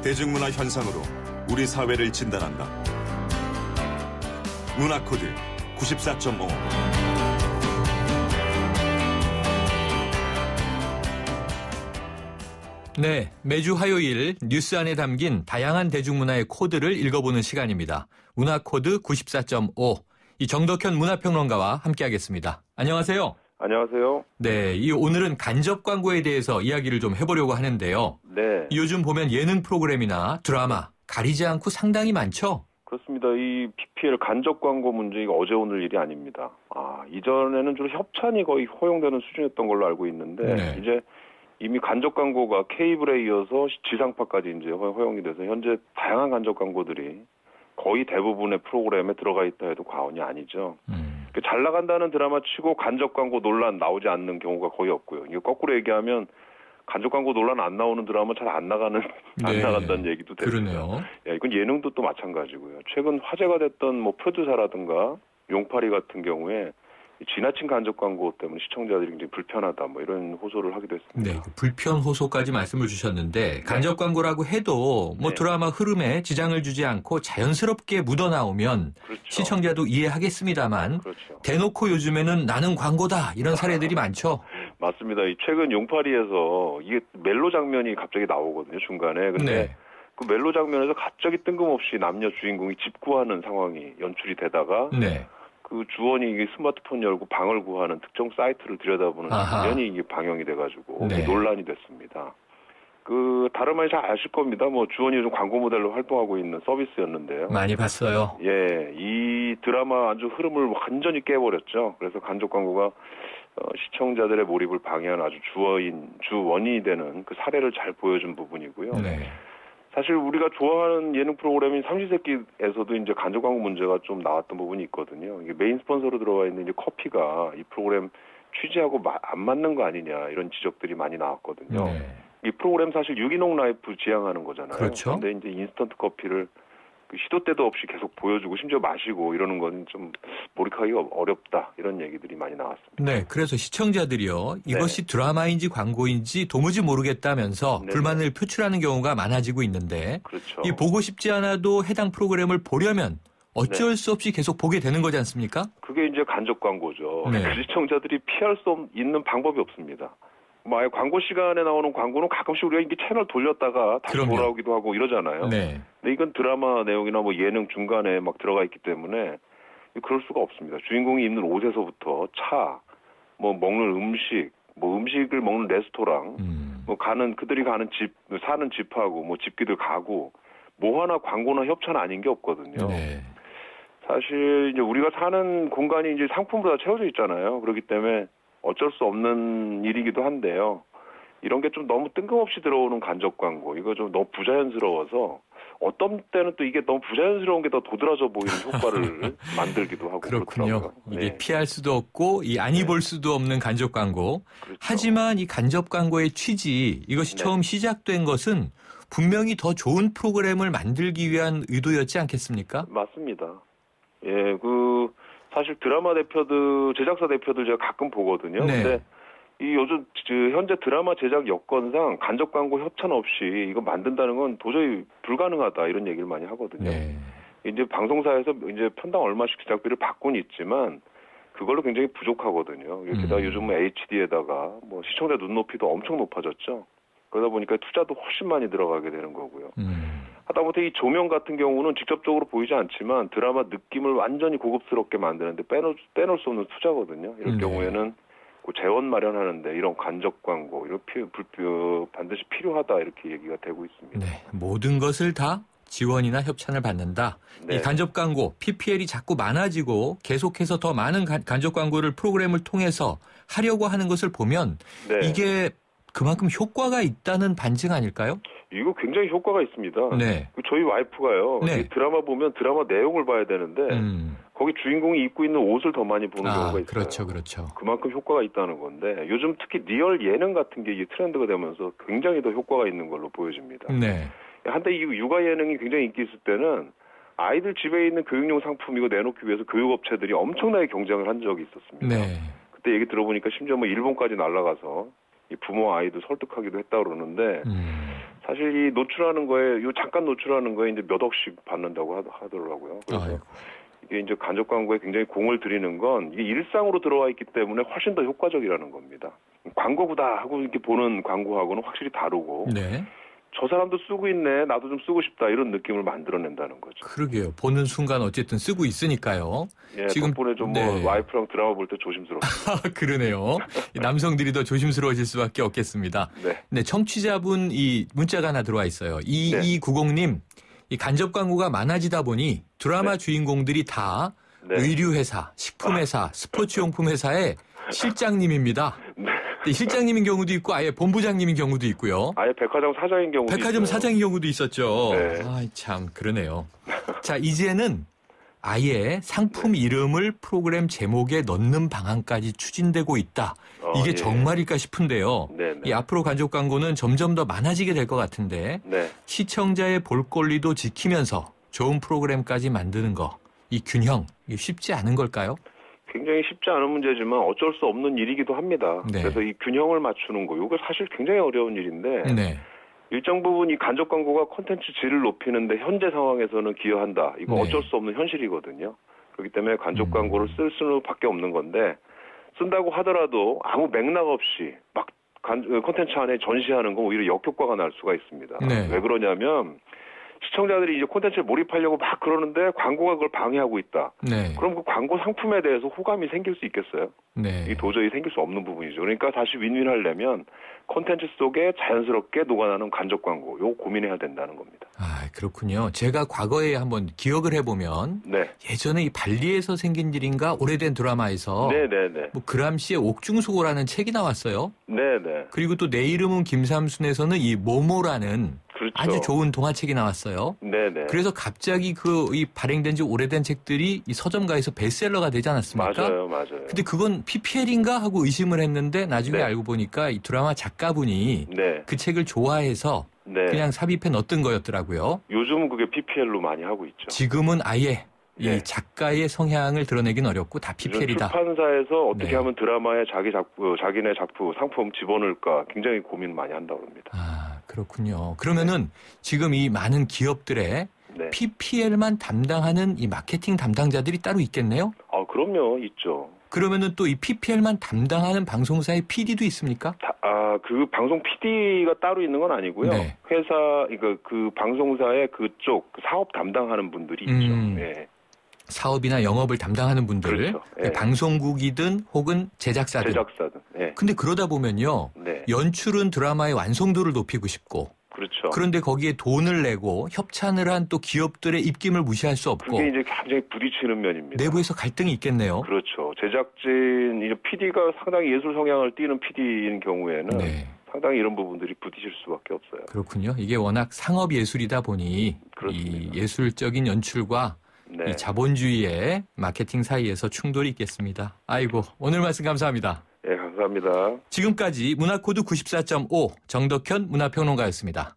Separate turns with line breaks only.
대중문화 현상으로 우리 사회를 진단한다. 문화코드 94.5.
네, 매주 화요일 뉴스 안에 담긴 다양한 대중문화의 코드를 읽어보는 시간입니다. 문화코드 94.5. 이 정덕현 문화평론가와 함께하겠습니다. 안녕하세요.
안녕하세요.
네, 오늘은 간접 광고에 대해서 이야기를 좀 해보려고 하는데요.
네.
요즘 보면 예능 프로그램이나 드라마 가리지 않고 상당히 많죠?
그렇습니다. 이 PPL 간접 광고 문제가 어제 오늘 일이 아닙니다. 이전에는 주로 협찬이 거의 허용되는 수준이었던 걸로 알고 있는데
네.
이제 이미 간접 광고가 케이블에 이어서 지상파까지 이제 허용이 돼서 현재 다양한 간접 광고들이 거의 대부분의 프로그램에 들어가 있다 해도 과언이 아니죠. 잘 나간다는 드라마 치고 간접 광고 논란 나오지 않는 경우가 거의 없고요. 이게 거꾸로 얘기하면 간접 광고 논란 안 나오는 드라마 잘 안 나간다는 얘기도 됩니다.
그러네요.
이건 예능도 또 마찬가지고요. 최근 화제가 됐던 프로듀서라든가 용팔이 같은 경우에 지나친 간접 광고 때문에 시청자들이 굉장히 불편하다 이런 호소를 하기도 했습니다.
네, 불편 호소까지 말씀을 주셨는데 간접 광고라고 해도 드라마 흐름에 지장을 주지 않고 자연스럽게 묻어나오면
그렇죠.
시청자도 이해하겠습니다만
그렇죠.
대놓고 요즘에는 나는 광고다 이런 사례들이 많죠.
맞습니다. 최근 용팔이에서 이게 멜로 장면이 갑자기 나오거든요, 중간에. 근데 그 멜로 장면에서 갑자기 뜬금없이 남녀 주인공이 집 구하는 상황이 연출이 되다가 그 주원이 이게 스마트폰 열고 방을 구하는 특정 사이트를 들여다보는 장면이 이게 방영이 돼가지고 논란이 됐습니다. 다름 아니 잘 아실 겁니다. 주원이 요즘 광고 모델로 활동하고 있는 서비스였는데요.
많이 봤어요.
예, 이 드라마 아주 흐름을 완전히 깨버렸죠. 그래서 간접 광고가 시청자들의 몰입을 방해하는 아주 주원이 되는 그 사례를 잘 보여준 부분이고요. 사실 우리가 좋아하는 예능 프로그램인 삼시세끼에서도 이제 간접 광고 문제가 좀 나왔던 부분이 있거든요. 이게 메인 스폰서로 들어와 있는 이제 커피가 이 프로그램 취지하고 안 맞는 거 아니냐 이런 지적들이 많이 나왔거든요. 이 프로그램 사실 유기농 라이프 지향하는 거잖아요.
그렇죠.
근데 이제 인스턴트 커피를 시도 때도 없이 계속 보여주고 심지어 마시고 이러는 건 좀 몰입하기가 어렵다 이런 얘기들이 많이 나왔습니다.
네, 그래서 시청자들이요. 이것이 드라마인지 광고인지 도무지 모르겠다면서 불만을 표출하는 경우가 많아지고 있는데
그렇죠.
이 보고 싶지 않아도 해당 프로그램을 보려면 어쩔 수 없이 계속 보게 되는 거지 않습니까?
그게 이제 간접 광고죠. 시청자들이 피할 수 있는 방법이 없습니다. 광고 시간에 나오는 광고는 가끔씩 우리가 이게 채널 돌렸다가 다시 돌아오기도 하고 이러잖아요. 근데 이건 드라마 내용이나 예능 중간에 들어가 있기 때문에 그럴 수가 없습니다. 주인공이 입는 옷에서부터 차, 먹는 음식, 음식을 먹는 레스토랑, 그들이 가는 집, 사는 집하고 집기들 가구, 하나 광고나 협찬 아닌 게 없거든요. 사실 이제 우리가 사는 공간이 이제 상품으로 다 채워져 있잖아요. 그렇기 때문에 어쩔 수 없는 일이기도 한데요. 이런 게 좀 너무 뜬금없이 들어오는 간접 광고, 이거 좀 너무 부자연스러워서 어떤 때는 또 이게 너무 부자연스러운 게 더 도드라져 보이는 효과를 만들기도 하고
그렇군요. 이게 피할 수도 없고 안 입을 수도 없는 간접 광고.
그렇죠.
하지만 이 간접 광고의 취지, 이것이 처음 시작된 것은 분명히 더 좋은 프로그램을 만들기 위한 의도였지 않겠습니까?
맞습니다. 사실 드라마 대표들, 제작사 대표들 제가 가끔 보거든요. 근데 요즘 현재 드라마 제작 여건상 간접 광고 협찬 없이 이거 만든다는 건 도저히 불가능하다 이런 얘기를 많이 하거든요. 이제 방송사에서 이제 편당 얼마씩 제작비를 받고는 있지만 그걸로 굉장히 부족하거든요. 게다가 요즘은 HD에다가 시청자 눈높이도 엄청 높아졌죠. 그러다 보니까 투자도 훨씬 많이 들어가게 되는 거고요. 하다못해 이 조명 같은 경우는 직접적으로 보이지 않지만 드라마 느낌을 완전히 고급스럽게 만드는데 빼놓을 수 없는 투자거든요. 이럴 경우에는 재원 마련하는데 이런 간접 광고 반드시 필요하다 이렇게 얘기가 되고 있습니다.
모든 것을 다 지원이나 협찬을 받는다. 이 간접 광고, PPL이 자꾸 많아지고 계속해서 더 많은 간접 광고를 프로그램을 통해서 하려고 하는 것을 보면 이게 그만큼 효과가 있다는 반증 아닐까요?
이거 굉장히 효과가 있습니다. 저희 와이프가요. 드라마 보면 드라마 내용을 봐야 되는데 거기 주인공이 입고 있는 옷을 더 많이 보는 경우가 있어요.
그렇죠.
그만큼 효과가 있다는 건데 요즘 특히 리얼 예능 같은 게 트렌드가 되면서 굉장히 더 효과가 있는 걸로 보여집니다. 한때 이 육아 예능이 굉장히 인기 있을 때는 아이들 집에 있는 교육용 상품 이거 내놓기 위해서 교육업체들이 엄청나게 경쟁을 한 적이 있었습니다. 그때 얘기 들어보니까 심지어 일본까지 날아가서 이 부모 아이도 설득하기도 했다 그러는데 사실 이 노출하는 거에, 요 잠깐 노출하는 거에 이제 몇 억씩 받는다고 하더라고요. 그래서 이게 이제 간접 광고에 굉장히 공을 들이는 건 이게 일상으로 들어와 있기 때문에 훨씬 더 효과적이라는 겁니다. 광고구다 하고 이렇게 보는 광고하고는 확실히 다르고. 네. 저 사람도 쓰고 있네, 나도 좀 쓰고 싶다, 이런 느낌을 만들어낸다는 거죠.
그러게요. 보는 순간 어쨌든 쓰고 있으니까요.
예, 지금 덕분에 좀 뭐 와이프랑 드라마 볼 때 조심스럽습니다.
그러네요. 남성들이 더 조심스러워질 수밖에 없겠습니다. 네. 네, 청취자분 이 문자가 하나 들어와 있어요. 2290님, 이 간접 광고가 많아지다 보니 드라마 주인공들이 다 의류회사, 식품회사, 스포츠용품 회사의 실장님입니다. 실장님인 경우도 있고 아예 본부장님인 경우도 있고요.
아예 백화점 사장인 경우도
백화점
있어요.
사장인 경우도 있었죠.
네.
참 그러네요. 자, 이제는 아예 상품 이름을 프로그램 제목에 넣는 방안까지 추진되고 있다. 이게 정말일까 싶은데요. 이 앞으로 간접 광고는 점점 더 많아지게 될 것 같은데 시청자의 볼 권리도 지키면서 좋은 프로그램까지 만드는 거, 이 균형, 이게 쉽지 않은 걸까요?
굉장히 쉽지 않은 문제지만 어쩔 수 없는 일이기도 합니다. 네. 그래서 이 균형을 맞추는 거, 이거 사실 굉장히 어려운 일인데 일정 부분 이 간접 광고가 콘텐츠 질을 높이는데 현재 상황에서는 기여한다. 이거 어쩔 수 없는 현실이거든요. 그렇기 때문에 간접 광고를 쓸 수밖에 없는 건데 쓴다고 하더라도 아무 맥락 없이 막 콘텐츠 안에 전시하는 건 오히려 역효과가 날 수가 있습니다. 왜 그러냐면 시청자들이 이제 콘텐츠에 몰입하려고 막 그러는데 광고가 그걸 방해하고 있다. 그럼 그 광고 상품에 대해서 호감이 생길 수 있겠어요? 이게 도저히 생길 수 없는 부분이죠. 그러니까 다시 윈윈하려면 콘텐츠 속에 자연스럽게 녹아나는 간접 광고, 요거 고민해야 된다는 겁니다.
아, 그렇군요. 제가 과거에 한번 기억을 해보면 예전에 이 발리에서 생긴 일인가 오래된 드라마에서 뭐 그람시의 옥중수고라는 책이 나왔어요. 그리고 또 내 이름은 김삼순에서는 이 모모라는 아주 좋은 동화책이 나왔어요. 그래서 갑자기 이 발행된 지 오래된 책들이 이 서점가에서 베스트셀러가 되지 않았습니까?
맞아요.
근데 그건 PPL인가 하고 의심을 했는데 나중에 알고 보니까 이 드라마 작가분이 그 책을 좋아해서 그냥 삽입해 넣었던 거였더라고요.
요즘은 그게 PPL로 많이 하고 있죠.
지금은 아예 이 작가의 성향을 드러내긴 어렵고 다 PPL이다.
출판사에서 어떻게 하면 드라마에 자기네 작품, 상품 집어넣을까 굉장히 고민 많이 한다고 합니다.
아, 그렇군요. 그러면은 지금 이 많은 기업들의 PPL만 담당하는 이 마케팅 담당자들이 따로 있겠네요?
그럼요. 있죠.
그러면은 또 이 PPL만 담당하는 방송사의 PD도 있습니까?
그 방송 PD가 따로 있는 건 아니고요. 회사, 그 방송사의 그쪽 사업 담당하는 분들이 있죠.
사업이나 영업을 담당하는 분들,
그렇죠.
방송국이든 혹은 제작사든. 근데 그러다 보면요, 연출은 드라마의 완성도를 높이고 싶고, 그런데 거기에 돈을 내고 협찬을 한 또 기업들의 입김을 무시할 수 없고.
그게 이제 굉장히 부딪히는 면입니다.
내부에서 갈등이 있겠네요.
그렇죠. 제작진, 이제 PD가 상당히 예술 성향을 띠는 PD인 경우에는 상당히 이런 부분들이 부딪힐 수밖에 없어요.
그렇군요. 이게 워낙 상업 예술이다 보니 이 예술적인 연출과 이 자본주의의 마케팅 사이에서 충돌이 있겠습니다. 아이고, 오늘 말씀 감사합니다.
감사합니다.
지금까지 문화코드 94.5 정덕현 문화평론가였습니다.